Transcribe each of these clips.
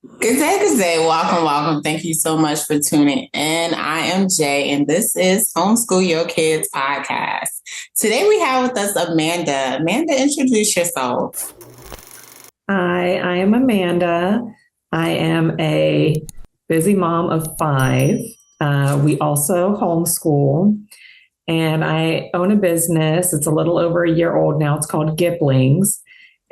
Good day, good day. Welcome, welcome. Thank you so much for tuning in. I am Jay, and this is Homeschool Yo Kids podcast. Today we have with us Amanda. Amanda, introduce yourself. Hi, I am Amanda. I am a busy mom of five. We also homeschool, and I own a business. It's a little over a year old now. It's called Giplings,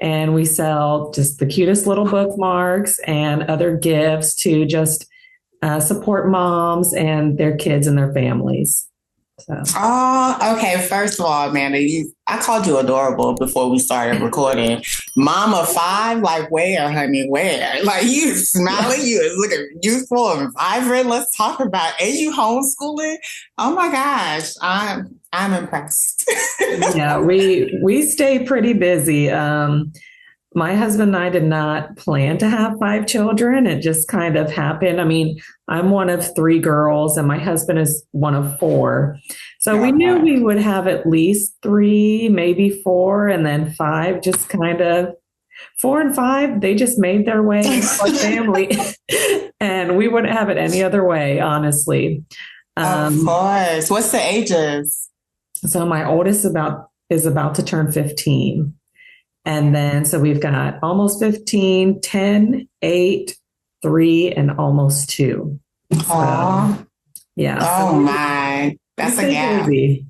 and we sell just the cutest little bookmarks and other gifts to just support moms and their kids and their families. So. Oh, okay. First of all, Amanda, I called you adorable before we started recording. Mama five, like where, honey, where? Like you smiling, you is looking youthful and vibrant. Let's talk about. And you homeschooling? Oh my gosh, I'm impressed. Yeah, we stay pretty busy. My husband and I did not plan to have five children. It just kind of happened. I mean, I'm one of three girls, and my husband is one of four. So we knew we would have at least three, maybe four, and then five, just kind of four and five, they just made their way into our family. And we wouldn't have it any other way, honestly. Of course. What's the ages? So my oldest is about to turn 15. And then, so we've got almost 15, 10, 8, 3, and almost 2. Oh, yeah. Oh, so my. That's a gap. Busy.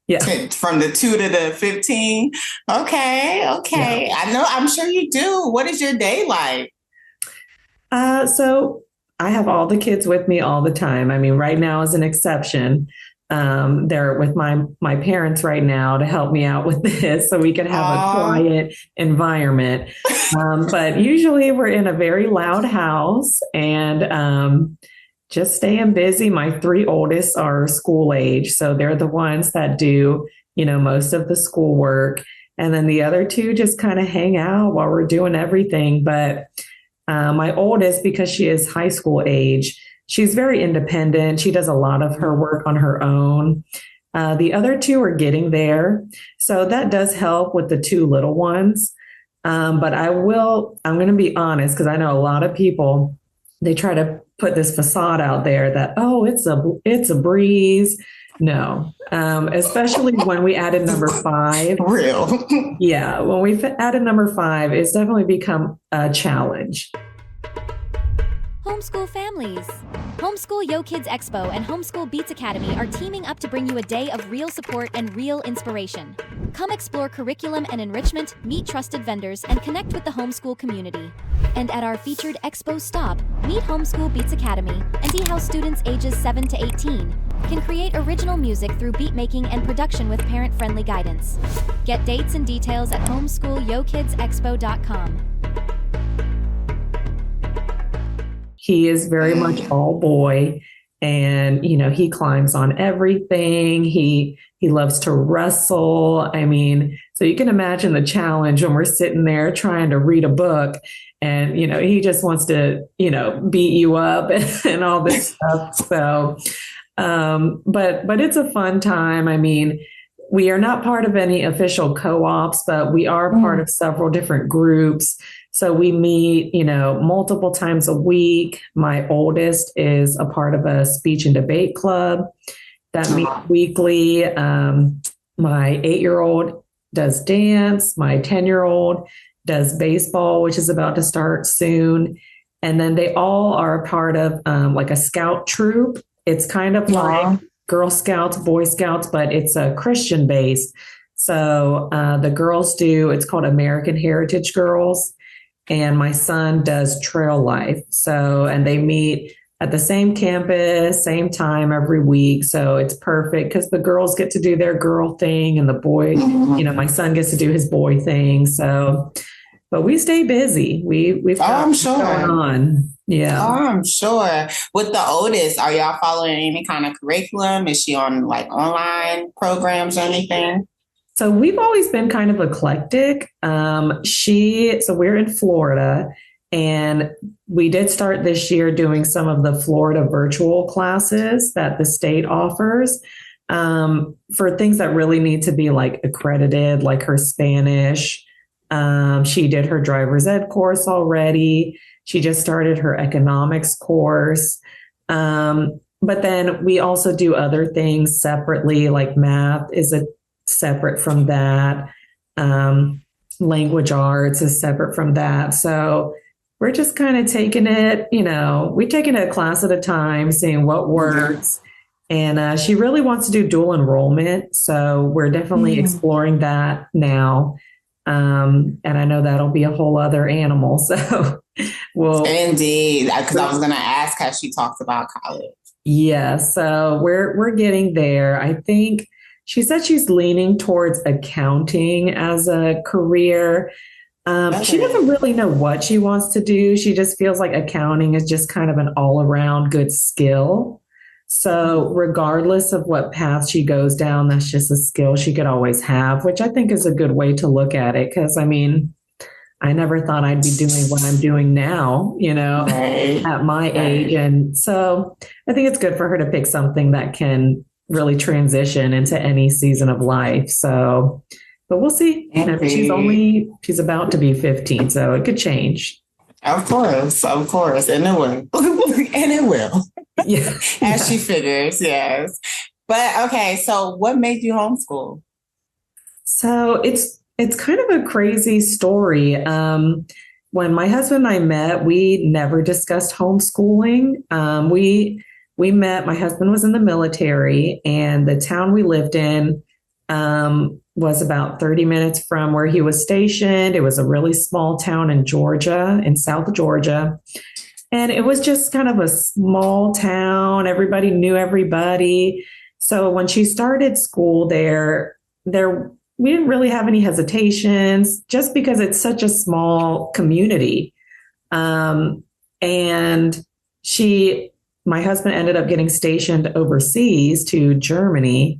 Yeah. From the 2 to the 15. Okay. Yeah. I'm sure you do. What is your day like? So I have all the kids with me all the time. I mean, right now is an exception. They're with my parents right now to help me out with this so we can have a quiet environment. But usually we're in a very loud house and just staying busy. My three oldest are school age, so they're the ones that do, most of the schoolwork. And then the other two just kind of hang out while we're doing everything. But my oldest, because she is high school age, she's very independent. She does a lot of her work on her own. The other two are getting there. So that does help with the two little ones. But I'm going to be honest, because I know a lot of people, they try to put this facade out there that, oh, it's a breeze. No, especially when we added number 5. Real. Yeah, when we added number 5, it's definitely become a challenge. Homeschool families. Homeschool Yo Kids Expo and Homeschool Beats Academy are teaming up to bring you a day of real support and real inspiration. Come explore curriculum and enrichment, meet trusted vendors, and connect with the homeschool community. And at our featured Expo stop, meet Homeschool Beats Academy and see how students ages 7 to 18 can create original music through beat making and production with parent-friendly guidance. Get dates and details at homeschoolyokidsexpo.com. He is very much all boy, and he climbs on everything. He loves to wrestle. I mean, so you can imagine the challenge when we're sitting there trying to read a book, and he just wants to beat you up and all this stuff. So, but it's a fun time. I mean, we are not part of any official co-ops, but we are part of several different groups. So we meet, multiple times a week. My oldest is a part of a speech and debate club that meets weekly. My 8-year-old does dance. My 10-year-old does baseball, which is about to start soon. And then they all are a part of like a scout troop. It's kind of like Girl Scouts, Boy Scouts, but it's a Christian base. So the girls it's called American Heritage Girls. And my son does trail life. So, and they meet at the same campus, same time every week. So it's perfect because the girls get to do their girl thing and the boy, my son gets to do his boy thing. So, but we stay busy. We've got going on. Yeah. Oh, I'm sure. With the oldest, are y'all following any kind of curriculum? Is she on like online programs or anything? So we've always been kind of eclectic. So we're in Florida, and we did start this year doing some of the Florida virtual classes that the state offers for things that really need to be like accredited, like her Spanish. She did her driver's ed course already. She just started her economics course. But then we also do other things separately, like math is separate from that. Language arts is separate from that. So we're just kind of taking it, we're taking it a class at a time, seeing what works. And she really wants to do dual enrollment. So we're definitely exploring that now. And I know that'll be a whole other animal. So indeed, because I was going to ask how she talks about college. Yeah. So we're getting there. I think she said she's leaning towards accounting as a career. She doesn't really know what she wants to do. She just feels like accounting is just kind of an all around good skill. So regardless of what path she goes down, that's just a skill she could always have, which I think is a good way to look at it. Because I mean, I never thought I'd be doing what I'm doing now, at my age. And so I think it's good for her to pick something that can really transition into any season of life. So, but we'll see. She's about to be 15, so it could change. Of course. And it will. And it will. Yeah. As she figures, yes. But okay, so what made you homeschool? So it's kind of a crazy story. When my husband and I met, we never discussed homeschooling. We met, my husband was in the military, and the town we lived in was about 30 minutes from where he was stationed. It was a really small town in Georgia, in South Georgia. And it was just kind of a small town. Everybody knew everybody. So when she started school there, we didn't really have any hesitations just because it's such a small community. And my husband ended up getting stationed overseas to Germany,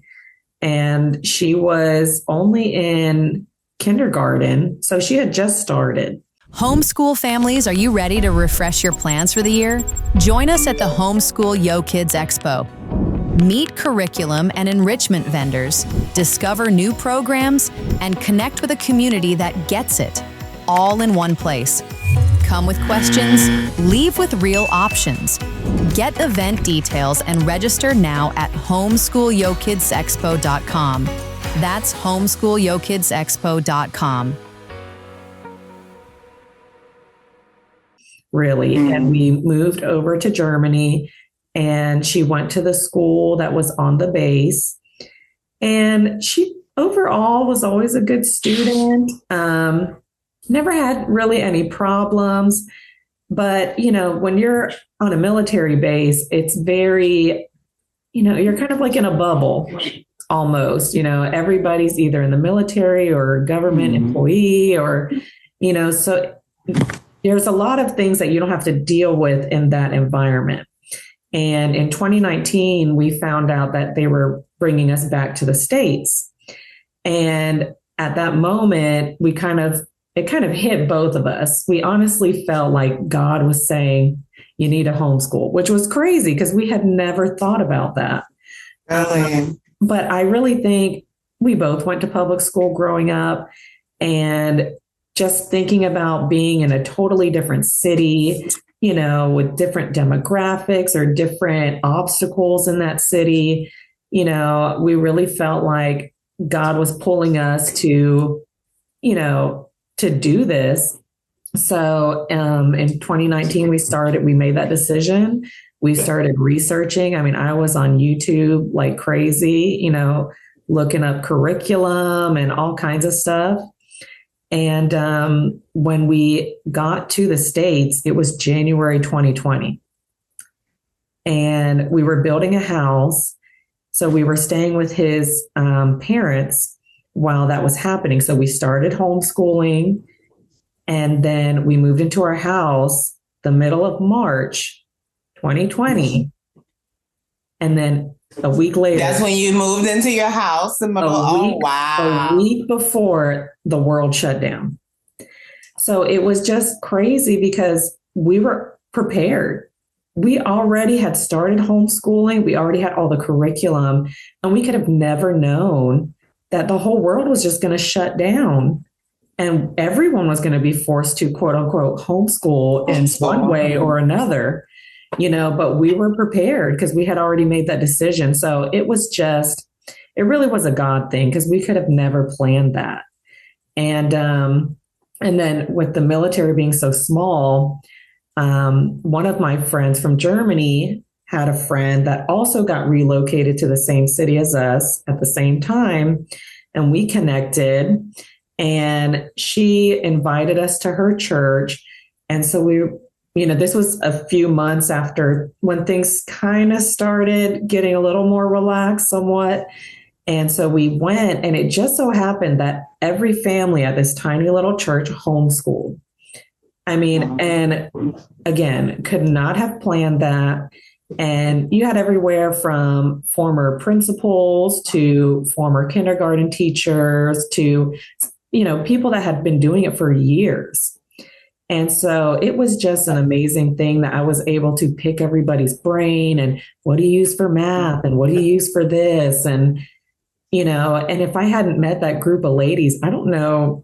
and she was only in kindergarten. So she had just started. Homeschool families, are you ready to refresh your plans for the year? Join us at the Homeschool Yo Kids Expo. Meet curriculum and enrichment vendors, discover new programs, and connect with a community that gets it, all in one place. Come with questions, leave with real options. Get event details and register now at homeschoolyokidsexpo.com. That's homeschoolyokidsexpo.com. Really. And we moved over to Germany, and she went to the school that was on the base. And she overall was always a good student. Never had really any problems. But, when you're on a military base, it's very, you're kind of like in a bubble almost. Everybody's either in the military or government employee or, so there's a lot of things that you don't have to deal with in that environment. And in 2019, we found out that they were bringing us back to the States. And at that moment, it kind of hit both of us. We honestly felt like God was saying, you need a homeschool, which was crazy because we had never thought about that. But I really think we both went to public school growing up, and just thinking about being in a totally different city, with different demographics or different obstacles in that city, we really felt like God was pulling us to do this. So in 2019, we made that decision. We started researching. I mean, I was on YouTube like crazy, looking up curriculum and all kinds of stuff. And when we got to the States, it was January 2020. And we were building a house. So we were staying with his parents while that was happening. So we started homeschooling, and then we moved into our house the middle of March 2020. And then a week later. That's when you moved into your house. Wow. A week before the world shut down. So it was just crazy because we were prepared. We already had started homeschooling. We already had all the curriculum, and we could have never known that the whole world was just going to shut down. And everyone was going to be forced to quote unquote homeschool in one way or another, but we were prepared because we had already made that decision. So it really was a God thing because we could have never planned that. And then with the military being so small, one of my friends from Germany had a friend that also got relocated to the same city as us at the same time. And we connected, and she invited us to her church. And so this was a few months after when things kind of started getting a little more relaxed somewhat. And so we went, and it just so happened that every family at this tiny little church homeschooled. And again, could not have planned that. And you had everywhere from former principals to former kindergarten teachers to, people that had been doing it for years. And so it was just an amazing thing that I was able to pick everybody's brain and what do you use for math and what do you use for this? And, and if I hadn't met that group of ladies, I don't know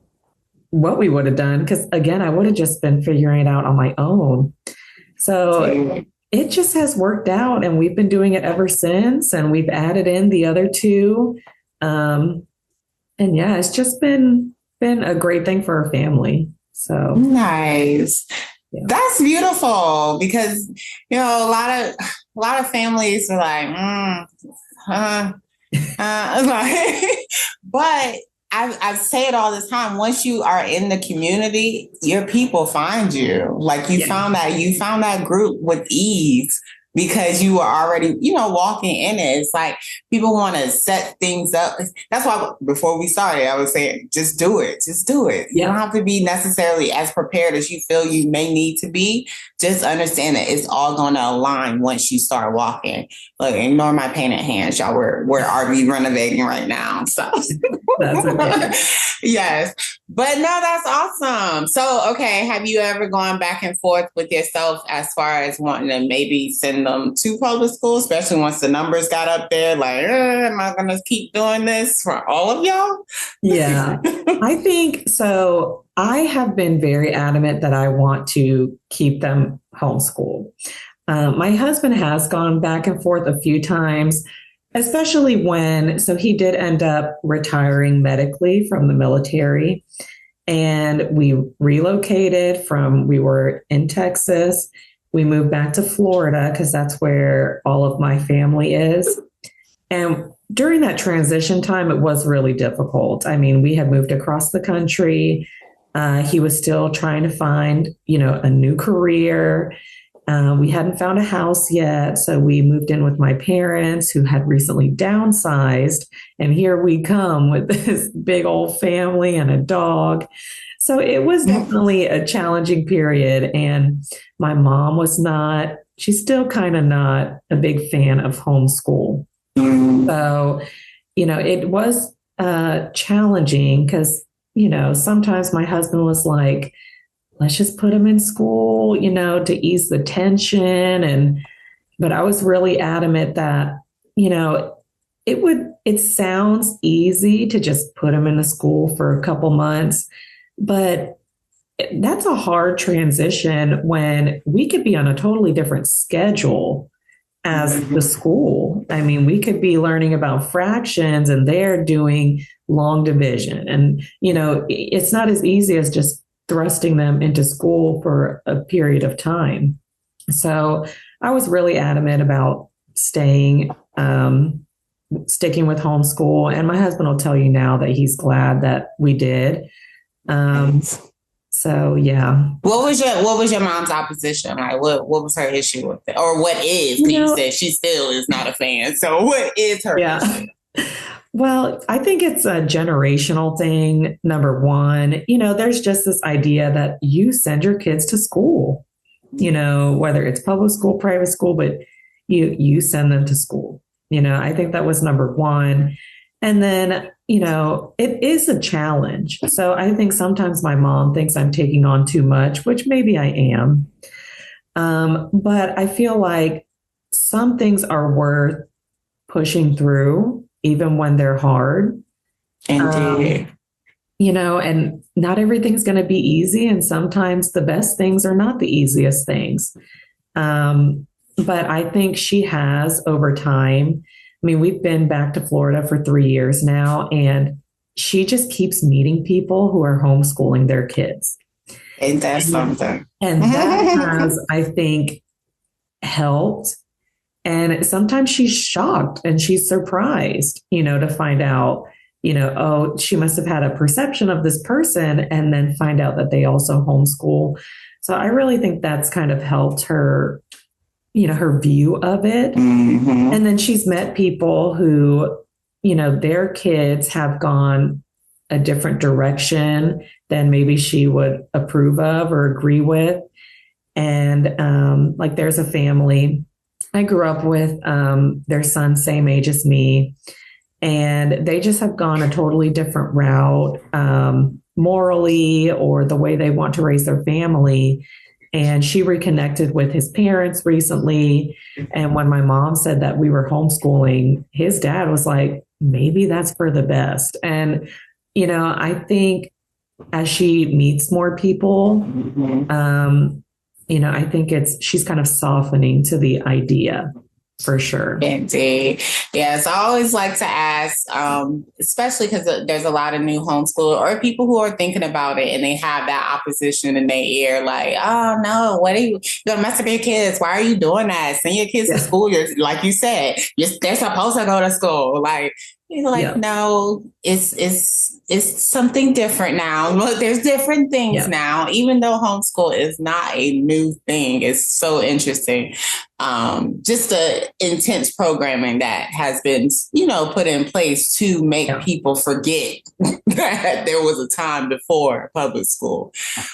what we would have done because, again, I would have just been figuring it out on my own. So it just has worked out, and we've been doing it ever since, and we've added in the other two. And yeah, it's just been a great thing for our family. So nice. Yeah. That's beautiful because, a lot of families are like, but I say it all the time. Once you are in the community, your people find you. Like you found that group with ease because you were already, walking in it. It's like people want to set things up. That's why before we started, I was saying, just do it. Just do it. You don't have to be necessarily as prepared as you feel you may need to be. Just understand that it's all going to align once you start walking. Look, ignore my painted hands, y'all. We're RV renovating right now. So that's okay. Yes. But no, that's awesome. So, okay. Have you ever gone back and forth with yourself as far as wanting to maybe send them to public school, especially once the numbers got up there? Like, am I going to keep doing this for all of y'all? Yeah, I think so. I have been very adamant that I want to keep them homeschooled. My husband has gone back and forth a few times, especially so he did end up retiring medically from the military. And we relocated we were in Texas. We moved back to Florida because that's where all of my family is. And during that transition time, it was really difficult. We had moved across the country. He was still trying to find, a new career. We hadn't found a house yet. So we moved in with my parents who had recently downsized. And here we come with this big old family and a dog. So it was definitely a challenging period. And my mom she's still kind of not a big fan of homeschool. So, it was challenging because, sometimes my husband was like, let's just put him in school, to ease the tension. But I was really adamant that, it sounds easy to just put him in the school for a couple months, but that's a hard transition when we could be on a totally different schedule as the school. We could be learning about fractions and they're doing long division. And, it's not as easy as just thrusting them into school for a period of time. So I was really adamant about sticking with homeschool. And my husband will tell you now that he's glad that we did. So, yeah. What was your mom's opposition? Like, what was her issue with it? Or what is? You said she still is not a fan. So what is her issue? Well, I think it's a generational thing. Number one, there's just this idea that you send your kids to school, whether it's public school, private school, but you send them to school. I think that was number one. And then, it is a challenge. So I think sometimes my mom thinks I'm taking on too much, which maybe I am. But I feel like some things are worth pushing through, even when they're hard. Indeed. and not everything's going to be easy. And sometimes the best things are not the easiest things. But I think she has over time. I mean, we've been back to Florida for 3 years now, and she just keeps meeting people who are homeschooling their kids. Ain't that something? And that has, I think, helped. And sometimes she's shocked and she's surprised, to find out, oh, she must have had a perception of this person and then find out that they also homeschool. So I really think that's kind of helped her, her view of it. Mm-hmm. And then she's met people who, their kids have gone a different direction than maybe she would approve of or agree with. And like there's a family I grew up with, their son, same age as me, and they just have gone a totally different route morally or the way they want to raise their family. And she reconnected with his parents recently. And when my mom said that we were homeschooling, his dad was like, maybe that's for the best. And, I think as she meets more people, I think she's kind of softening to the idea for sure. Indeed. Yes. I always like to ask, especially because there's a lot of new homeschoolers or people who are thinking about it and they have that opposition in their ear, like, oh no, what are you're gonna mess up your kids? Why are you doing that? Send your kids to school. Like you said, they're supposed to go to school. Like, no, it's something different now. Look, there's different things now, even though homeschool is not a new thing. It's so interesting. Just the intense programming that has been, put in place to make people forget that there was a time before public school.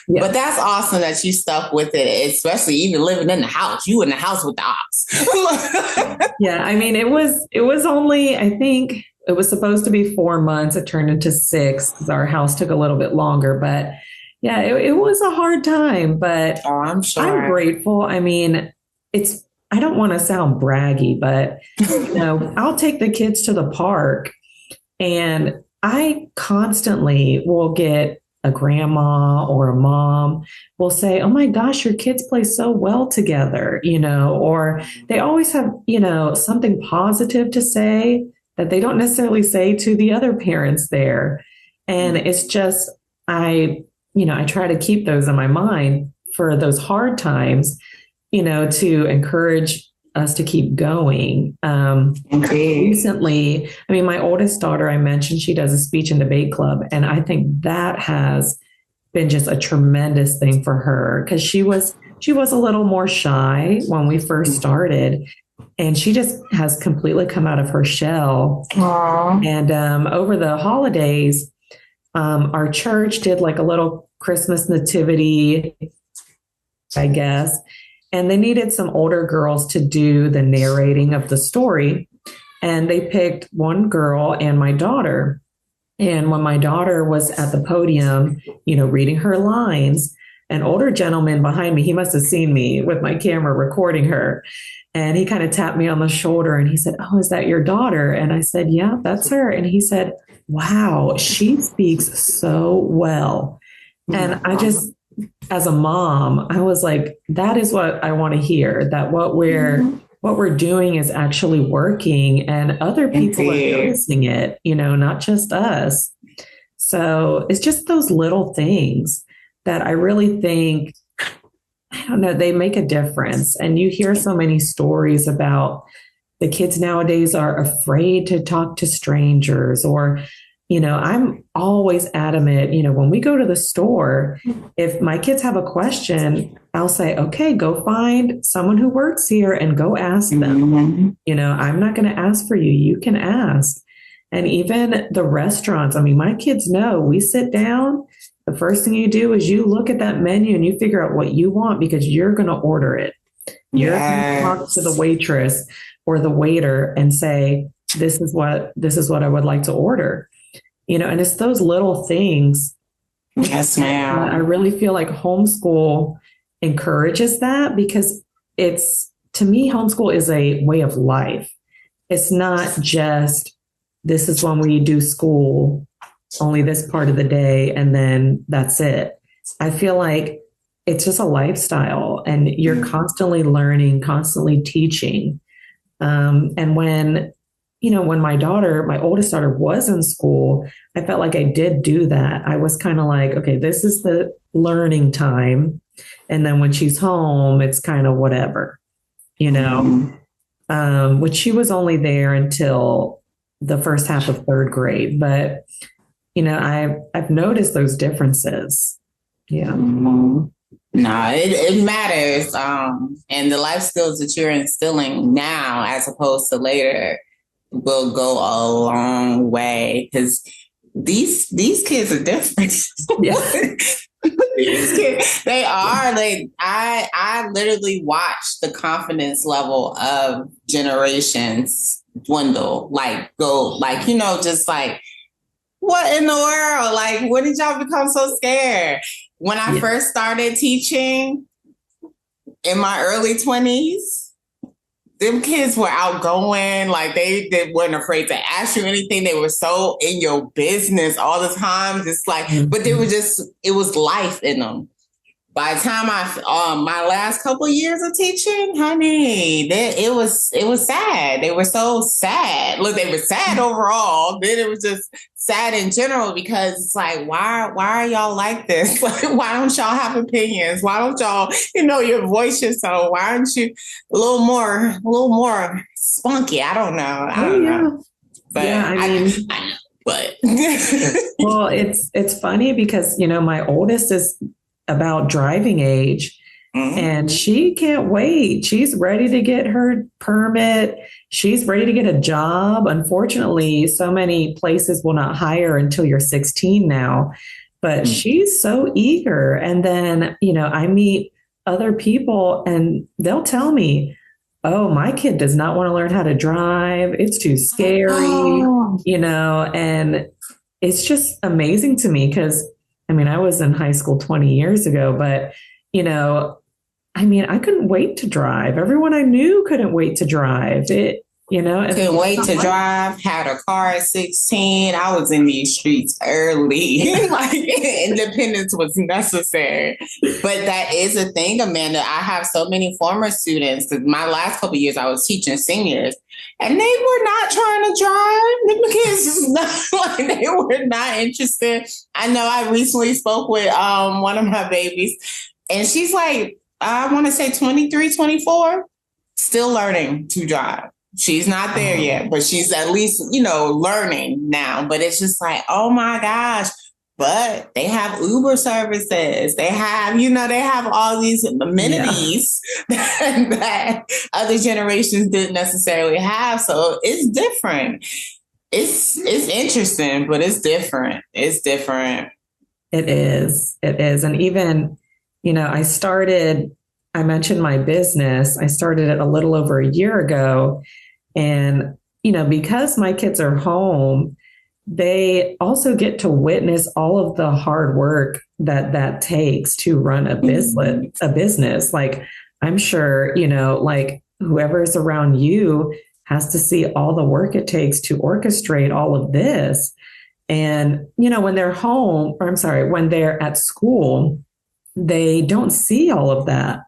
Yeah. But that's awesome that you stuck with it, especially even living in the house. You in the house with the ops. Yeah, I mean, it was only, I think, it was supposed to be 4 months. It turned into 6 because our house took a little bit longer. But yeah, it was a hard time. But I'm sure. I'm grateful. I mean, I don't want to sound braggy, but I'll take the kids to the park, and I constantly will get a grandma or a mom will say, oh my gosh, your kids play so well together, or they always have, something positive to say that they don't necessarily say to the other parents there. And it's just, I try to keep those in my mind for those hard times, to encourage us to keep going. Recently, I mean, my oldest daughter, I mentioned, she does a speech and debate club. And I think that has been just a tremendous thing for her because she was a little more shy when we first started. And she just has completely come out of her shell. Aww. And over the holidays, our church did like a little Christmas nativity, I guess. And they needed some older girls to do the narrating of the story. And they picked one girl and my daughter. And when my daughter was at the podium, reading her lines, an older gentleman behind me, he must have seen me with my camera recording her. And he kind of tapped me on the shoulder and he said, oh, is that your daughter? And I said, yeah, that's her. And he said, wow, she speaks so well. And I just, as a mom, I was like, that is what I want to hear, that what we're doing is actually working and other people are noticing it, not just us. So it's just those little things that I really think, I don't know, they make a difference. And you hear so many stories about the kids nowadays are afraid to talk to strangers or, I'm always adamant, when we go to the store, if my kids have a question, I'll say, okay, go find someone who works here and go ask them. I'm not going to ask for you. You can ask. And even the restaurants, I mean, my kids know we sit down. The first thing you do is you look at that menu and you figure out what you want because you're going to order it. You're going to talk to the waitress or the waiter and say, this is what I would like to order. And it's those little things. Yes, ma'am. I really feel like homeschool encourages that because to me, homeschool is a way of life. It's not just, this is when we do school only this part of the day, and then that's it. I feel like it's just a lifestyle, and you're constantly learning, constantly teaching. And when my oldest daughter was in school, I felt like I did do that. I was kind of like, okay, this is the learning time. And then when she's home, it's kind of whatever, which she was only there until the first half of third grade. But, I've noticed those differences. Yeah. Mm-hmm. No, it matters. And the life skills that you're instilling now as opposed to later will go a long way, because these kids are different. Yeah. These kids, they are like, I literally watched the confidence level of generations dwindle, just like, what in the world? Like, when did y'all become so scared? When I first started teaching in my early 20s, them kids were outgoing. Like, they weren't afraid to ask you anything. They were so in your business all the time. Just like, but they were it was life in them. By the time my last couple of years of teaching, honey, it was sad. They were so sad. Look, they were sad overall. Then it was just sad in general, because it's like, why are y'all like this? Like, why don't y'all have opinions? Why don't y'all, your voice is so, why aren't you a little more spunky? I don't know. But yeah, but well, it's funny because, my oldest is about driving age, and she can't wait. She's ready to get her permit. She's ready to get a job. Unfortunately, so many places will not hire until you're 16 now, but she's so eager. And then, I meet other people and they'll tell me, oh, my kid does not want to learn how to drive. It's too scary, and it's just amazing to me because I was in high school 20 years ago, but, I couldn't wait to drive. Everyone I knew couldn't wait to drive. Couldn't wait to drive, had a car at 16. I was in these streets early. Like, independence was necessary. But that is a thing, Amanda. I have so many former students, because my last couple of years I was teaching seniors, and they were not trying to drive. The kids is not, they were not interested. I know I recently spoke with one of my babies, and she's like, I want to say 23, 24, still learning to drive. She's not there yet, but she's at least, learning now. But it's just like, oh my gosh. But they have Uber services. They have, they have all these amenities that other generations didn't necessarily have. So it's different. It's interesting, but it's different. It's different. It is. And even, I mentioned my business. I started it a little over a year ago. And, because my kids are home, they also get to witness all of the hard work that takes to run a business. Like, I'm sure, like whoever's around you has to see all the work it takes to orchestrate all of this. And, when they're home, when they're at school, they don't see all of that,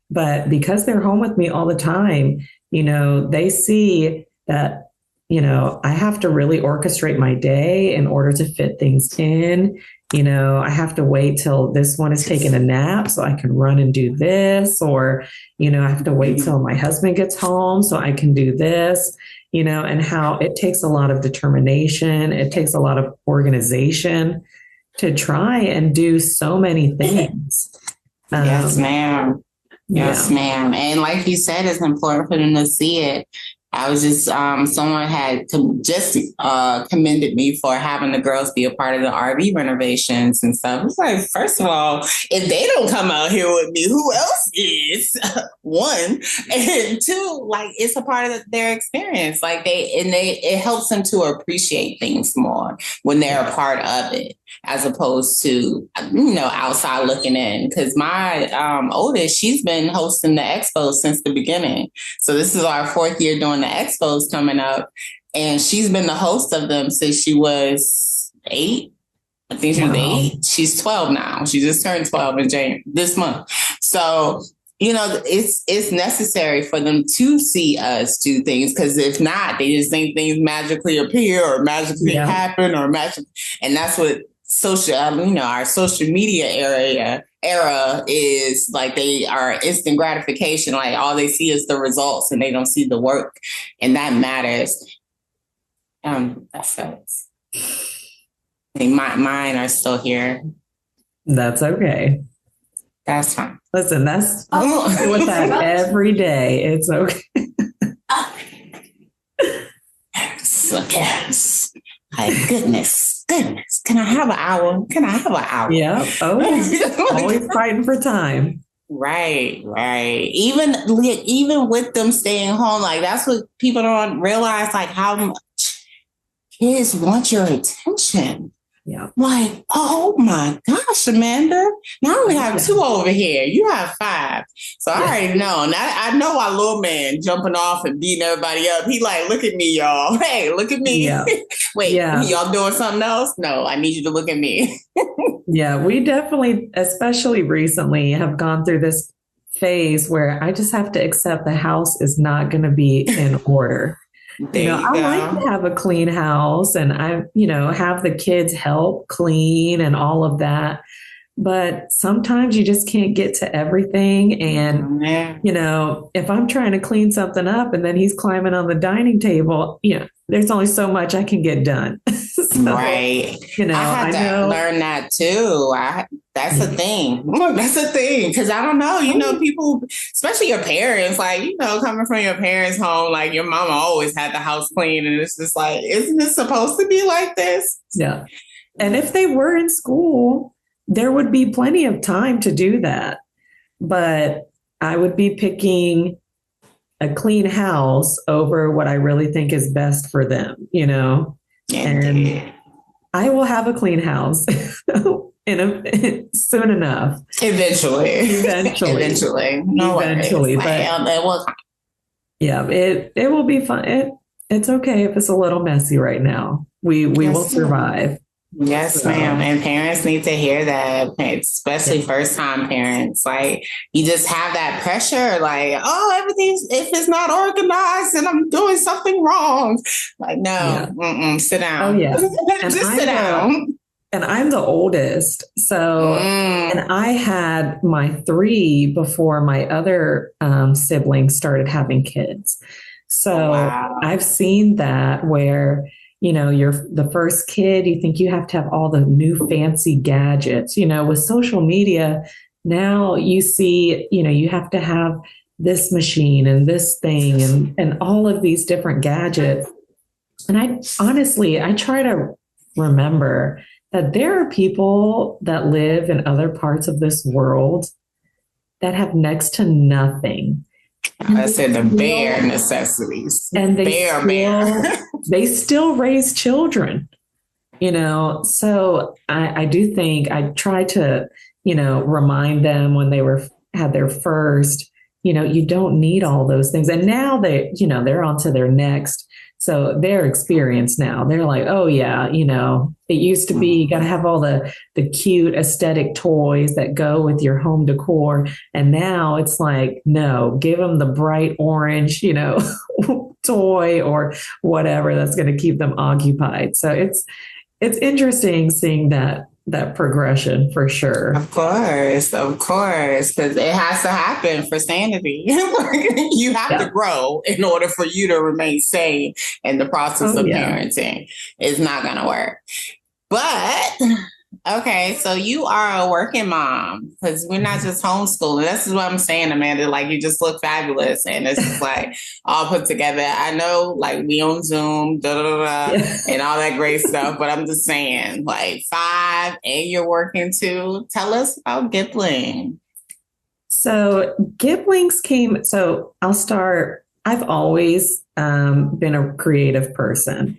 but because they're home with me all the time, they see that, I have to really orchestrate my day in order to fit things in. I have to wait till this one is taking a nap so I can run and do this, or, I have to wait till my husband gets home so I can do this, and how it takes a lot of determination. It takes a lot of organization to try and do so many things. Yes, ma'am. Yes, ma'am. And like you said, it's important for them to see it. I was just, someone had commended me for having the girls be a part of the RV renovations and stuff. It's like, first of all, if they don't come out here with me, who else is? One. And two, like, it's a part of their experience. Like, it helps them to appreciate things more when they're a part of it, as opposed to, outside looking in. Because my oldest, she's been hosting the expos since the beginning. So this is our 4th year doing the expos coming up. And she's been the host of them since she was 8. I think she was 8. She's 12 now. She just turned 12 in January this month. So, it's necessary for them to see us do things, because if not, they just think things magically appear or magically happen and that's what our social media era is like. They are instant gratification. Like all they see is the results and they don't see the work, and that matters. That sucks. Mine are still here. That's okay. That's fine. Listen, that's with that every day. It's okay. Yes. My goodness. Can I have an hour? Yeah. Oh, always fighting for time. Right. Even with them staying home, like that's what people don't realize, like how much kids want your attention. Yeah. Like, oh my gosh, Amanda. Now I only have 2 over here. You have 5. So I already know. And I know our little man jumping off and beating everybody up. He like, look at me, y'all. Hey, look at me. Yeah. Wait, y'all doing something else? No, I need you to look at me. Yeah, we definitely, especially recently, have gone through this phase where I just have to accept the house is not going to be in order. I like to have a clean house and I, have the kids help clean and all of that. But sometimes you just can't get to everything. And, if I'm trying to clean something up and then he's climbing on the dining table, there's only so much I can get done. So, right. I had to learn that too. That's the thing. That's the thing. Because I don't know, people, especially your parents, like, coming from your parents' home, like your mama always had the house clean. And it's just like, isn't it supposed to be like this? Yeah. And if they were in school, there would be plenty of time to do that. But I would be picking a clean house over what I really think is best for them, and I will have a clean house soon enough. Eventually. No eventually. But it will be fun. It's okay if it's a little messy right now. We will survive. Yes, ma'am. And parents need to hear that, especially first-time parents. Like, you just have that pressure, like, if it's not organized and I'm doing something wrong. Like, no, sit down. Oh, yeah. Just sit down. And I'm the oldest. So, and I had my 3 before my other siblings started having kids. So I've seen that where you're the first kid, you think you have to have all the new fancy gadgets, with social media. Now you see, you have to have this machine and this thing and all of these different gadgets. And I try to remember that there are people that live in other parts of this world that have next to nothing. I said the bare necessities. And they still raise children, So I do think I try to, remind them when they had their first, you don't need all those things. And now they're on to their next. So they're experienced now. They're like, oh yeah, it used to be you got to have all the cute aesthetic toys that go with your home decor. And now it's like, no, give them the bright orange, toy or whatever that's going to keep them occupied. So it's interesting seeing that progression for sure. Of course, because it has to happen for sanity. You have to grow in order for you to remain sane in the process of parenting. It's not going to work. But, okay, so you are a working mom, because we're not just homeschooling. This is what I'm saying, Amanda. Like, you just look fabulous, and it's just like all put together. I know, like, we on Zoom, and all that great stuff, but I'm just saying, like, 5 and you're working too. Tell us about Giplings. So Giplings I'll start. I've always been a creative person.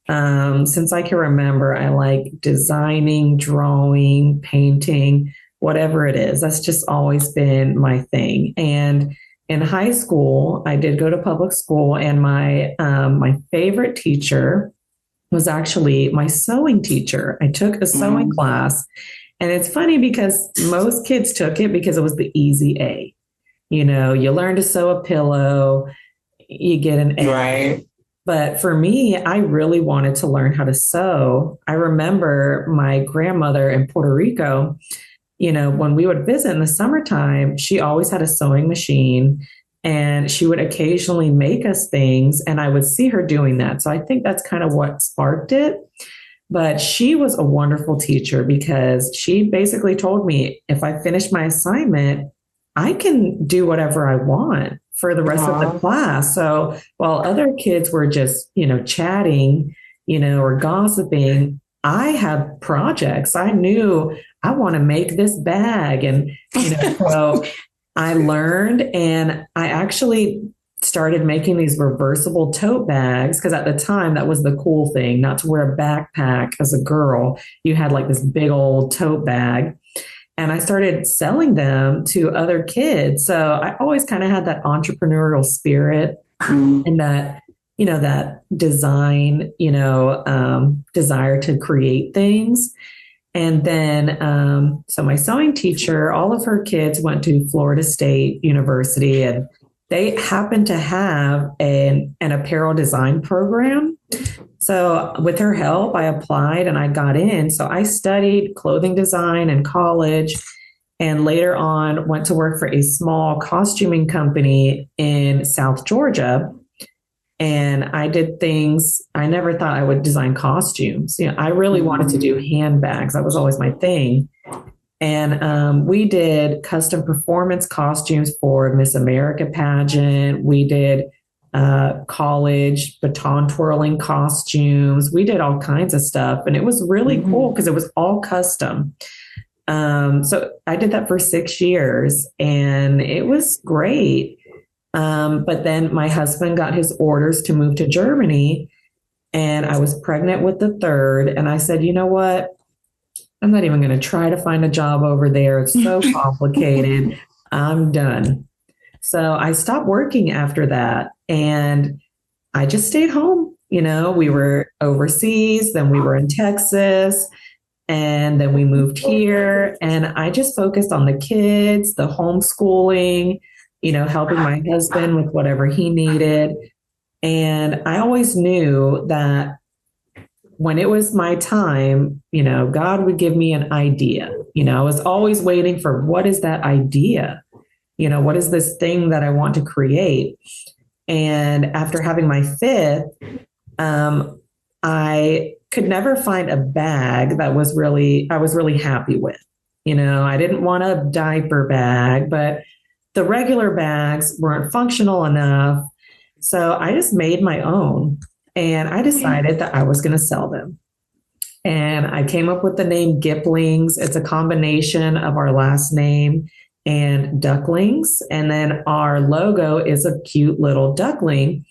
Since I can remember, I like designing, drawing, painting, whatever it is. That's just always been my thing. And in high school, I did go to public school, and my favorite teacher was actually my sewing teacher. I took a sewing class, and it's funny because most kids took it because it was the easy A. You know, you learn to sew a pillow, you get an A. Right. But for me, I really wanted to learn how to sew. I remember my grandmother in Puerto Rico, you know, when we would visit in the summertime, she always had a sewing machine, and she would occasionally make us things, and I would see her doing that. So I think that's kind of what sparked it. But she was a wonderful teacher because she basically told me if I finish my assignment, I can do whatever I want for the rest of the class. So while other kids were just, you know, chatting, you know, or gossiping, I had projects. I knew I want to make this bag. And, you know, so I learned, and I actually started making these reversible tote bags because at the time that was the cool thing, not to wear a backpack as a girl. You had like this big old tote bag. And I started selling them to other kids. So I always kind of had that entrepreneurial spirit and that, you know, that design, you know, desire to create things. And then, so my sewing teacher, all of her kids went to Florida State University, and they happened to have an apparel design program. So with her help, I applied and I got in. So I studied clothing design in college, and later on went to work for a small costuming company in South Georgia. And I did things, I never thought I would design costumes. You know, I really wanted to do handbags. That was always my thing. And we did custom performance costumes for Miss America pageant. We did college baton twirling costumes. We did all kinds of stuff. And it was really cool because it was all custom. So I did that for 6 years, and it was great. But then my husband got his orders to move to Germany, and I was pregnant with the third. And I said, you know what? I'm not even going to try to find a job over there. It's so complicated. I'm done. So I stopped working after that, and I just stayed home. You know, we were overseas, then we were in Texas, and then we moved here, and I just focused on the kids, the homeschooling, you know, helping my husband with whatever he needed. And I always knew that when it was my time, you know, God would give me an idea. You know, I was always waiting for, what is that idea? You know, what is this thing that I want to create? And after having my fifth, I could never find a bag that I was really happy with. You know, I didn't want a diaper bag, but the regular bags weren't functional enough. So I just made my own, and I decided that I was going to sell them. And I came up with the name Giplings. It's a combination of our last name and ducklings. And then our logo is a cute little duckling.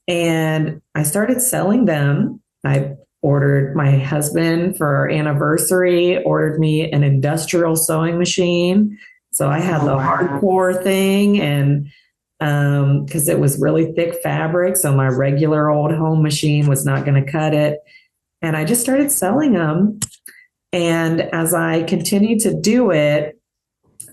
And I started selling them. I ordered my husband for our anniversary, ordered me an industrial sewing machine. So I had the hardcore thing, and because it was really thick fabric, so my regular old home machine was not going to cut it. And I just started selling them. And as I continued to do it,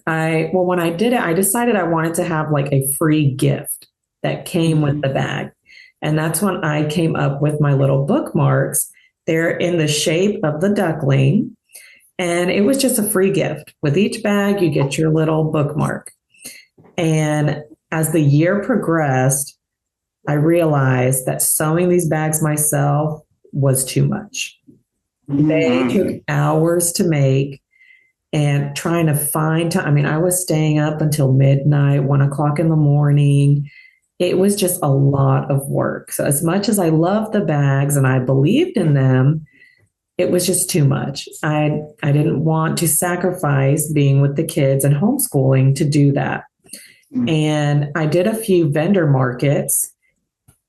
when I did it, I decided I wanted to have like a free gift that came with the bag. And that's when I came up with my little bookmarks. They're in the shape of the duckling. And it was just a free gift. With each bag, you get your little bookmark. And as the year progressed, I realized that sewing these bags myself was too much. They took hours to make, and trying to find time. I mean, I was staying up until midnight, 1 o'clock in the morning. It was just a lot of work. So as much as I loved the bags and I believed in them, it was just too much. I didn't want to sacrifice being with the kids and homeschooling to do that. And I did a few vendor markets,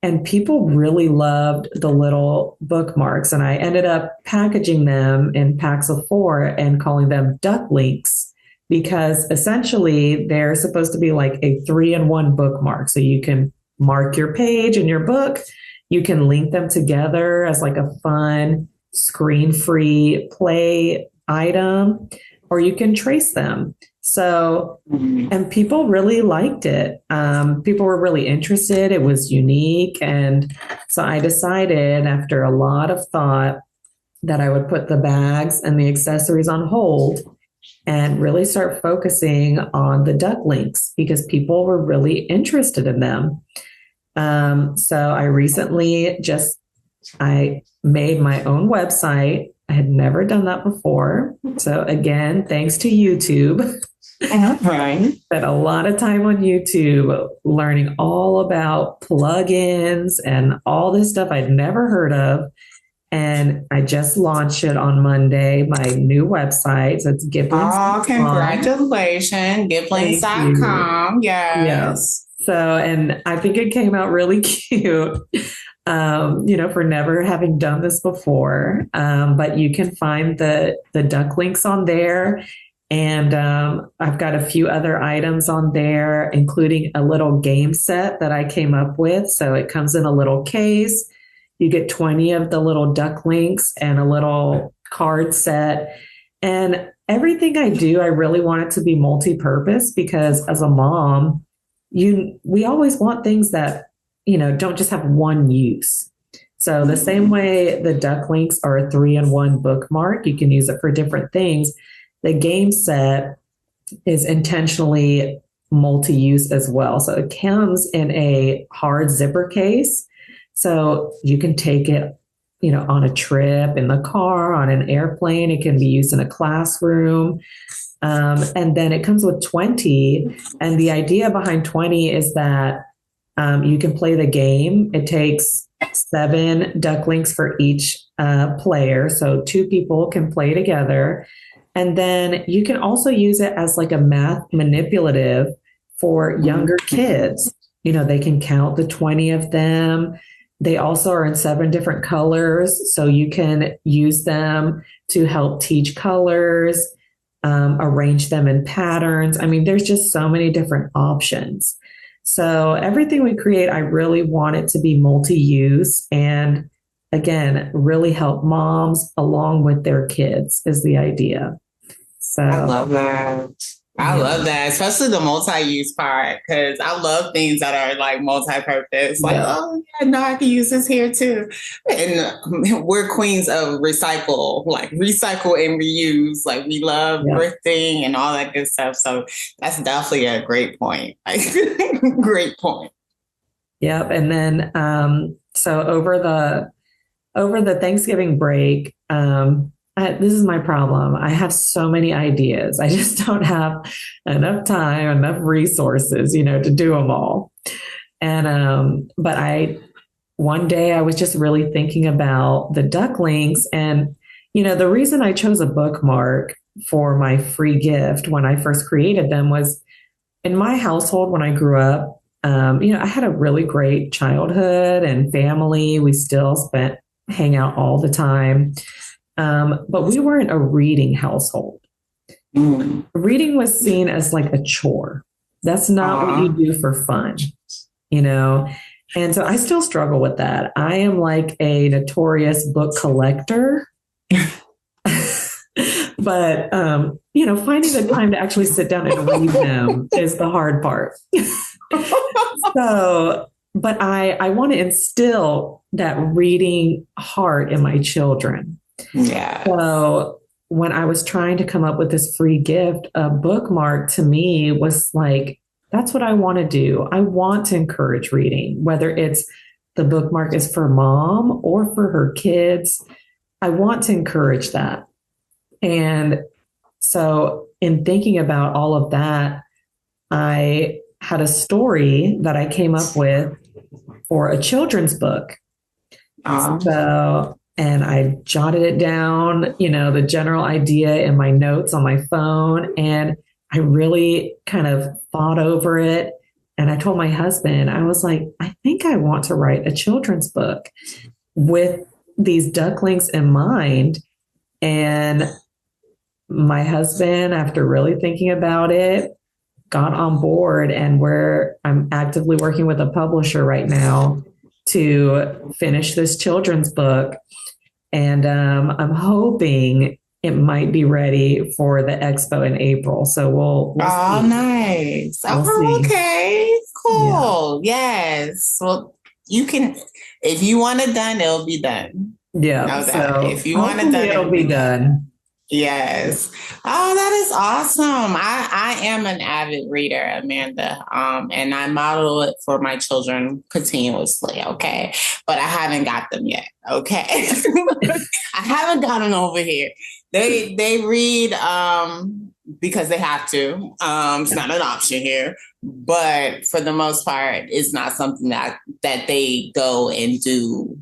and people really loved the little bookmarks. And I ended up packaging them in packs of 4 and calling them ducklinks, because essentially they're supposed to be like a 3-in-1 bookmark. So you can mark your page in your book. You can link them together as like a fun screen-free play item, or you can trace them. So, and people really liked it. People were really interested. It was unique. And so I decided after a lot of thought that I would put the bags and the accessories on hold and really start focusing on the duck links because people were really interested in them. So I recently I made my own website. I had never done that before. So again, thanks to YouTube. Right. Spent a lot of time on YouTube learning all about plugins and all this stuff I'd never heard of. And I just launched it on Monday, my new website. So it's Giplings. Oh, congratulations. Giplings.com. Yes. So, and I think it came out really cute, for never having done this before. But you can find the duck links on there. And I've got a few other items on there, including a little game set that I came up with. So it comes in a little case. You get 20 of the little duck links and a little card set. And everything I do, I really want it to be multi-purpose because as a mom, we always want things that, don't just have one use. So the same way the duck links are a 3-in-1 bookmark, you can use it for different things. The game set is intentionally multi-use as well. So it comes in a hard zipper case. So you can take it, on a trip, in the car, on an airplane. It can be used in a classroom. And then it comes with 20. And the idea behind 20 is that you can play the game. It takes 7 duck links for each player. So 2 people can play together. And then you can also use it as like a math manipulative for younger kids. They can count the 20 of them. They also are in 7 different colors. So you can use them to help teach colors, arrange them in patterns. I mean, there's just so many different options. So everything we create, I really want it to be multi-use and, again, really help moms along with their kids is the idea. So I love that. I love that, especially the multi-use part, because I love things that are like multi-purpose. Like, oh, yeah, no, I can use this here too. And we're queens of recycle and reuse. Like, we love thrifting and all that good stuff. So that's definitely a great point. Like, great point. Yep. And then, so over the Thanksgiving break, this is my problem. I have so many ideas. I just don't have enough time, enough resources, to do them all. And, but one day I was just really thinking about the duck links. And, the reason I chose a bookmark for my free gift when I first created them was in my household when I grew up, I had a really great childhood and family. We still hang out all the time. But we weren't a reading household. Reading was seen as like a chore. That's not what you do for fun, And so I still struggle with that. I am like a notorious book collector. But, finding the time to actually sit down and read them is the hard part. But I want to instill that reading heart in my children. Yeah. So when I was trying to come up with this free gift, a bookmark to me was like, that's what I want to do. I want to encourage reading, whether it's the bookmark is for mom or for her kids. I want to encourage that. And so in thinking about all of that, I had a story that I came up with for a children's book. And I jotted it down, the general idea in my notes on my phone. And I really kind of thought over it. And I told my husband, I was like, I think I want to write a children's book with these duck links in mind. And my husband, after really thinking about it, got on board. And I'm actively working with a publisher right now to finish this children's book. And I'm hoping it might be ready for the expo in April. So we'll see. Nice. We'll see. Okay, cool. Yeah. Yes. Well, you can, if you want it done, it'll be done. Yeah. So if you want it done, it'll be done. Yes. Oh, that is awesome. I am an avid reader, Amanda. And I model it for my children continuously. Okay. But I haven't got them yet. Okay. I haven't gotten over here. They read because they have to. It's not an option here. But for the most part, it's not something that they go and do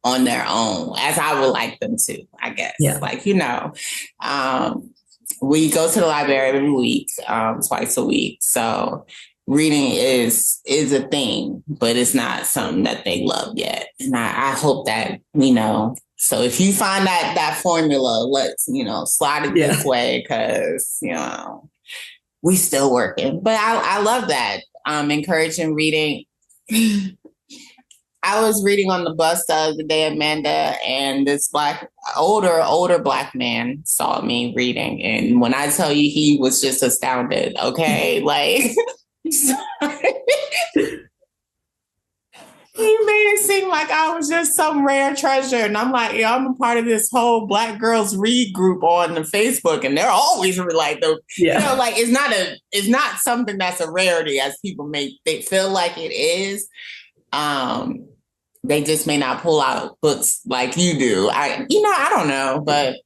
on their own, as I would like them to, I guess. Yeah. We go to the library every week, twice a week. So reading is a thing, but it's not something that they love yet. And I hope that, so if you find that formula, let's, slide it this way, because, we still working. But I love that. Encouraging reading. I was reading on the bus the other day, Amanda, and this older Black man saw me reading. And when I tell you, he was just astounded. Okay. He made it seem like I was just some rare treasure. And I'm like, I'm a part of this whole Black girls read group on the Facebook. And they're always like, it's not something that's a rarity as people they feel like it is. They just may not pull out books like you do. I don't know. But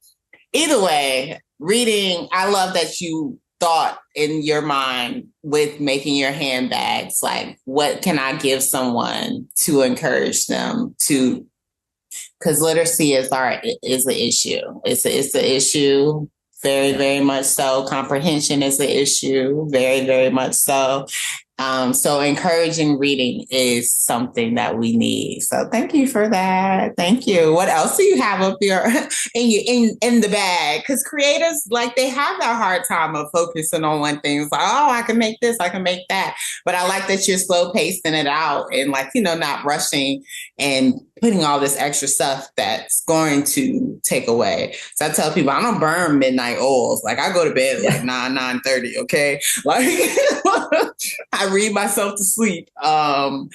either way, reading, I love that you thought in your mind with making your handbags, like, what can I give someone to encourage them to? Because literacy is an issue. It's an issue. Very, very much so. Comprehension is an issue. Very, very much so. So encouraging reading is something that we need. So thank you for that. Thank you. What else do you have up here in the bag? Because creators, they have that hard time of focusing on one thing. It's like, I can make this, I can make that. But I like that you're slow pacing it out and not rushing and putting all this extra stuff that's going to take away. So I tell people I don't burn midnight oils. I go to bed at 9:30. Okay. I read myself to sleep about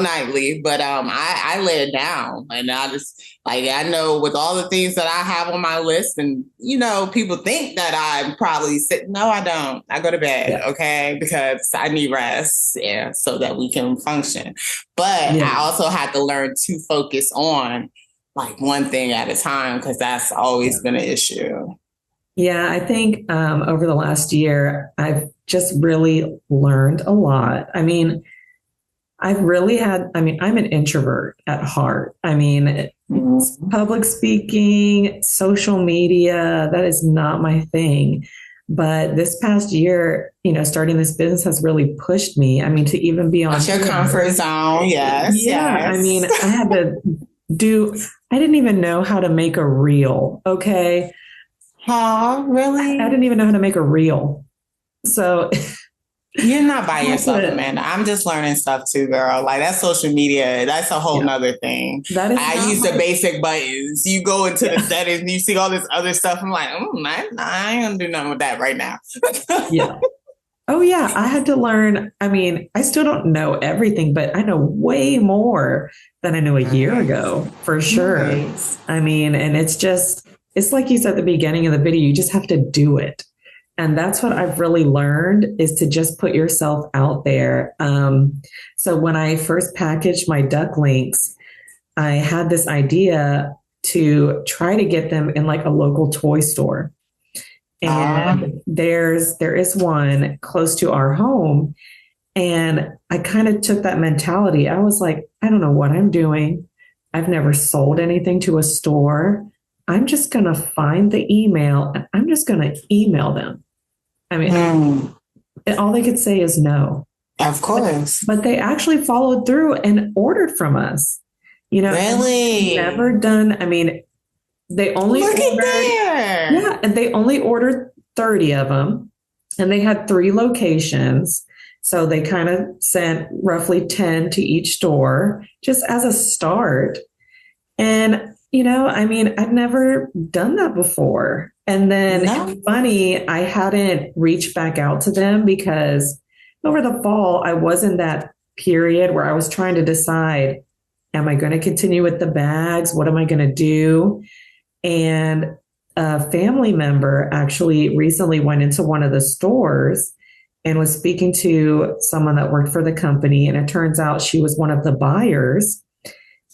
nightly, but I lay it down, and I just I know with all the things that I have on my list, and people think that I'm probably sitting. No, I don't. I go to bed, okay, because I need rest, so that we can function. But I also had to learn to focus on one thing at a time, because that's always been an issue. Yeah, I think over the last year, I've just really learned a lot. I'm an introvert at heart. Public speaking, social media, that is not my thing. But this past year, starting this business has really pushed me. To even be on your comfort zone. Yes. Yeah. Yes. I had to I didn't even know how to make a reel. Okay. Oh, really? I didn't even know how to make a reel. So you're not by yourself, Amanda. I'm just learning stuff too, girl. That's social media. That's a whole nother thing. I use the basic buttons. You go into the settings and you see all this other stuff. I'm like, I ain't gonna do nothing with that right now. Yeah. Oh yeah. I had to learn. I still don't know everything, but I know way more than I knew a year ago, for sure. Nice. And it's like you said at the beginning of the video, you just have to do it. And that's what I've really learned, is to just put yourself out there. So when I first packaged my ducklings, I had this idea to try to get them in a local toy store. And there is one close to our home. And I kind of took that mentality. I was like, I don't know what I'm doing. I've never sold anything to a store. I'm just going to find the email and I'm just going to email them. All they could say is no. Of course. But they actually followed through and ordered from us. Really? Never done. They only and they only ordered 30 of them, and they had 3 locations. So they kind of sent roughly 10 to each store just as a start. And, I'd never done that before. And then it's funny, I hadn't reached back out to them because over the fall, I was in that period where I was trying to decide, am I going to continue with the bags? What am I going to do? And a family member actually recently went into one of the stores and was speaking to someone that worked for the company. And it turns out she was one of the buyers.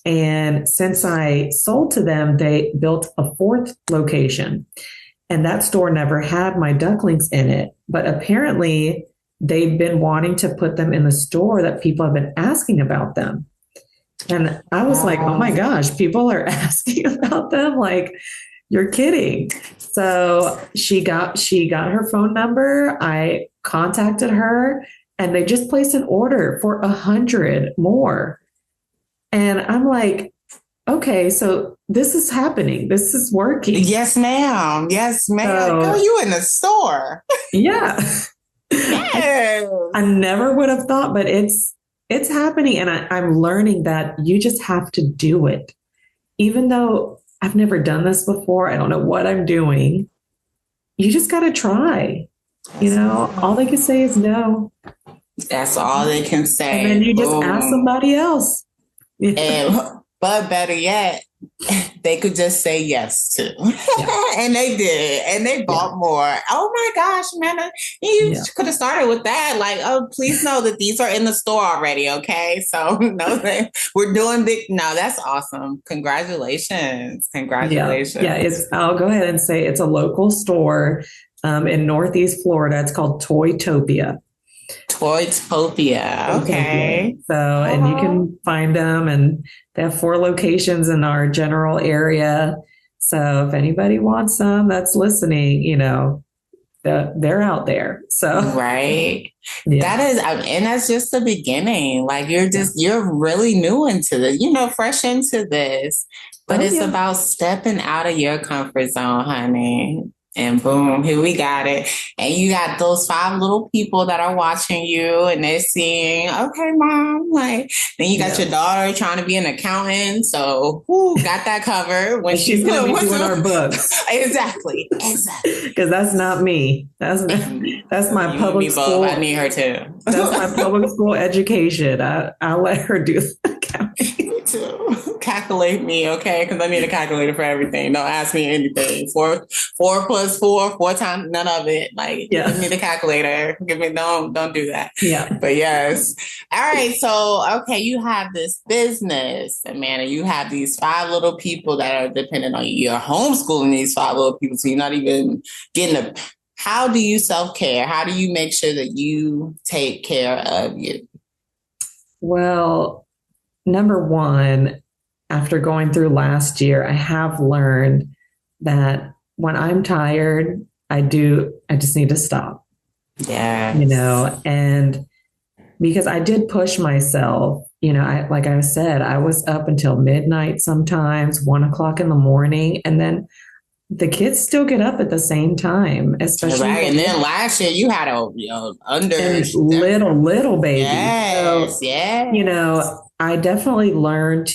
And since I sold to them, they built a fourth location. And that store never had my ducklings in it. But apparently, they've been wanting to put them in the store that people have been asking about them. And I was like, oh my gosh, people are asking about them? Like, you're kidding. So she got her phone number. I contacted her and they just placed an order for 100 more. And I'm like, okay, so this is happening. This is working. Yes, ma'am. Yes, ma'am. So, you in the store. Yeah. Yes. I never would have thought, but it's happening. And I'm learning that you just have to do it. Even though I've never done this before, I don't know what I'm doing. You just got to try. All they can say is no. That's all they can say. And then you just ask somebody else. But better yet, they could just say yes to. Yeah. And they did. And they bought more. Oh my gosh, man. You could have started with that. Like, oh, please know that these are in the store already. Okay. So know that we're doing big. No, that's awesome. Congratulations. Yeah. I'll go ahead and say it's a local store in Northeast Florida. It's called Toytopia. Toytopia. Okay. So, and you can find them, and they have 4 locations in our general area. So if anybody wants some that's listening, they're out there. So, right. Yeah. And that's just the beginning. Like you're really new into this, fresh into this, but it's about stepping out of your comfort zone, honey. And boom, here we got it. And you got those 5 little people that are watching you and they're seeing, okay, mom, then you got your daughter trying to be an accountant. So got that covered when she's going to be doing our books. Exactly. Because that's not me. That's my public school. I need her too. That's my public school education. I'll let her do the accounting. To calculate me, okay? Because I need a calculator for everything. Don't ask me anything. 4 plus 4 times, none of it. Give me the calculator. Don't do that. Yeah. But yes. All right. So, okay, you have this business, Amanda. You have these 5 little people that are dependent on you. You're homeschooling these 5 little people, so you're not even getting How do you self-care? How do you make sure that you take care of you? Well, number one, after going through last year, I have learned that when I'm tired, I just need to stop. Yeah. And because I did push myself, like I said, I was up until midnight sometimes, 1:00 in the morning. And then the kids still get up at the same time, especially. Right. And then last year you had a little baby. Yes. So, yes. I definitely learned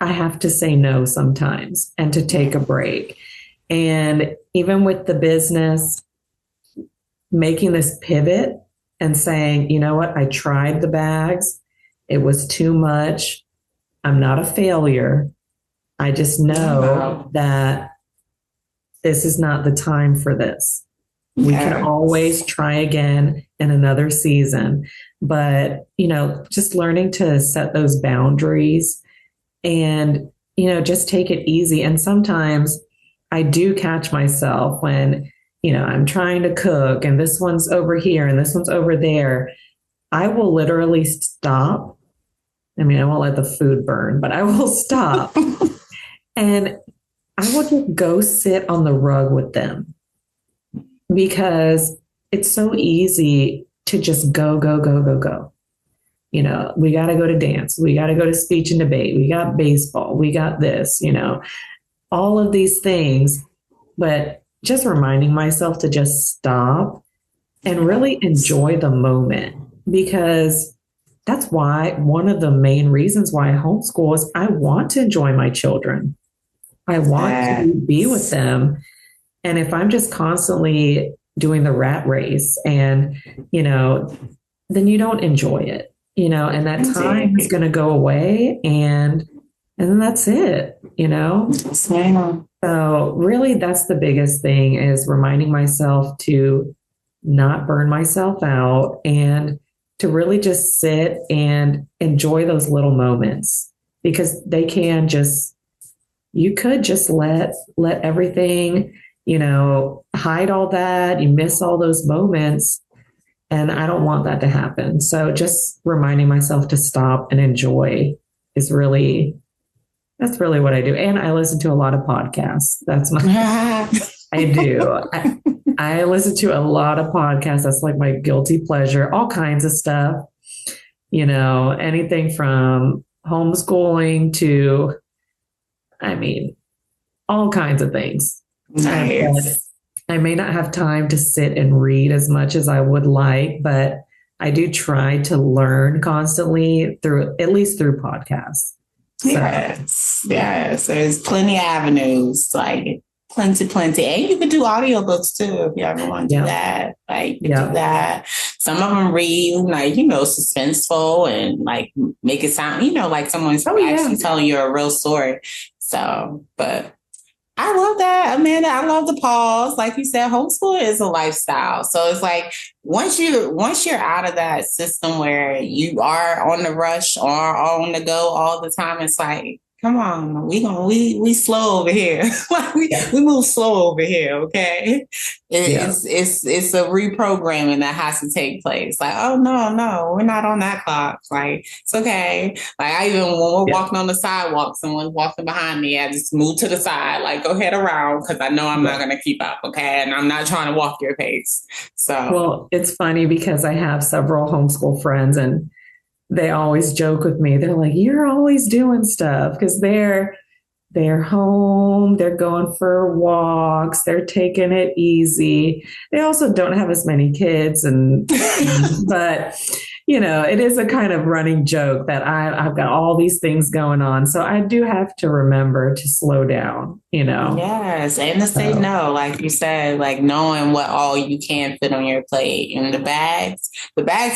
I have to say no sometimes and to take a break. And even with the business, making this pivot and saying, you know what, I tried the bags. It was too much. I'm not a failure. I just know that this is not the time for this. We can always try again in another season. But, just learning to set those boundaries and, just take it easy. And sometimes I do catch myself when, I'm trying to cook and this one's over here and this one's over there. I will literally stop. I won't let the food burn, but I will stop. And I will just go sit on the rug with them because it's so easy to just go. We got to go to dance. We got to go to speech and debate. We got baseball. We got this, all of these things. But just reminding myself to just stop and really enjoy the moment, because that's why one of the main reasons why I homeschool is I want to enjoy my children. I want to be with them. And if I'm just constantly doing the rat race and, then you don't enjoy it, and that time is going to go away and then that's it, So really that's the biggest thing, is reminding myself to not burn myself out and to really just sit and enjoy those little moments, because they can just, you could just let everything, hide all that. You miss all those moments. And I don't want that to happen. So just reminding myself to stop and enjoy that's really what I do. And I listen to a lot of podcasts. I do. I listen to a lot of podcasts. That's like my guilty pleasure, all kinds of stuff, anything from homeschooling to, all kinds of things. Nice. I may not have time to sit and read as much as I would like, but I do try to learn constantly at least through podcasts. So. Yes. There's plenty of avenues, like plenty. And you can do audiobooks too, if you ever want to do that. Like, you can do that. Some of them read, like, suspenseful and like make it sound, like someone's actually telling you a real story. So, but I love that, Amanda. I love the pause. Like you said, homeschool is a lifestyle. So it's like once you're out of that system where you are on the rush or on the go all the time, it's like, come on, we slow over here. we move slow over here, okay? It's a reprogramming that has to take place. Like, oh no, we're not on that clock. Like, it's okay. Like, I even when we're walking on the sidewalk, someone's walking behind me, I just move to the side, like go head around, because I know I'm not gonna keep up, okay? And I'm not trying to walk your pace. So well, it's funny because I have several homeschool friends, and they always joke with me. They're like, you're always doing stuff, because they're home, they're going for walks, they're taking it easy. They also don't have as many kids, but it is a kind of running joke that I've got all these things going on. So I do have to remember to slow down, Yes. And to say no, like you said, like knowing what all you can fit on your plate. And the bags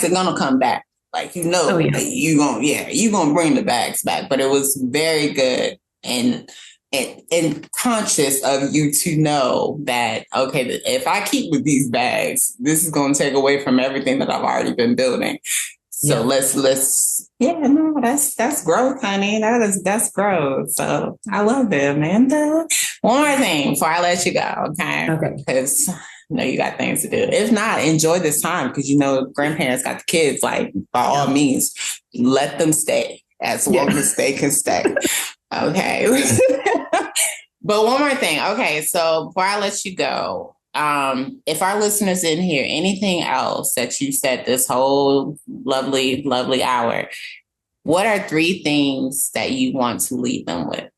are going to come back. Like, you're going to bring the bags back. But it was very good and conscious of you to know that, okay, if I keep with these bags, this is going to take away from everything that I've already been building. So that's growth, honey. That's growth. So I love it, Amanda. One more thing before I let you go, okay? Okay. Because you got things to do. If not, enjoy this time, because grandparents got the kids. Like, by all means, let them stay as long as they can stay. Okay. But one more thing. Okay, so before I let you go, if our listeners didn't hear anything else that you said this whole lovely, lovely hour, what are 3 things that you want to leave them with?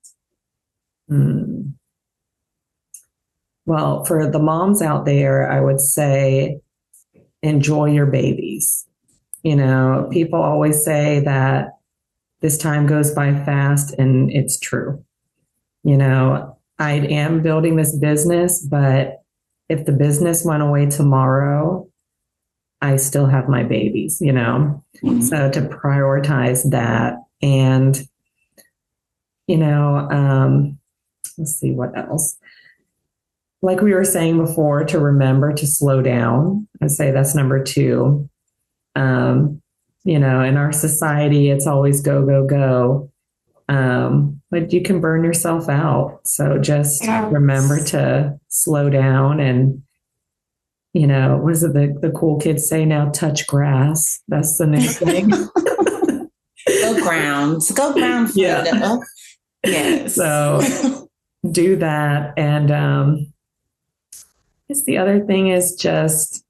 Well, for the moms out there, I would say enjoy your babies. People always say that this time goes by fast, and it's true. I am building this business, but if the business went away tomorrow, I still have my babies, So to prioritize that, and, let's see what else. Like we were saying before, to remember to slow down. I'd say that's number 2. In our society, it's always go, go, go. But you can burn yourself out. So just remember to slow down and, what is it the cool kids say now? Touch grass. That's the new thing. Go ground. Yeah. Yes. So do that. And I guess the other thing is just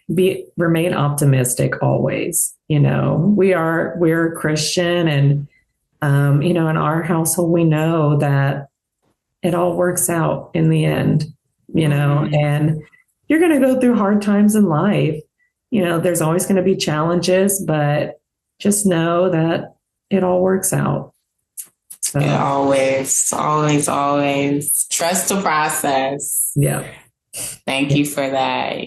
remain optimistic always. We're Christian, and in our household, we know that it all works out in the end, and you're going to go through hard times in life. There's always going to be challenges, but just know that it all works out. So, always trust the process. Yeah. Thank you for that.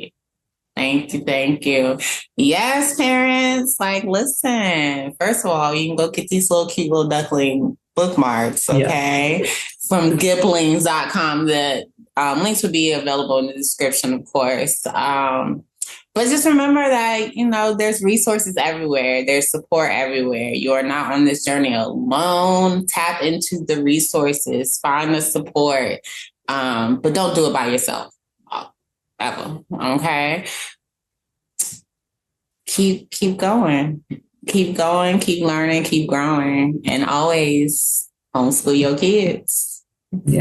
Thank you. Yes, parents, listen, first of all, you can go get these little cute little duckling bookmarks, okay? Yeah. From Giplings.com. The links will be available in the description, of course. But just remember that, there's resources everywhere. There's support everywhere. You are not on this journey alone. Tap into the resources. Find the support. But don't do it by yourself. Ever. Okay? Keep going. Keep going. Keep learning. Keep growing. And always homeschool your kids. Yeah.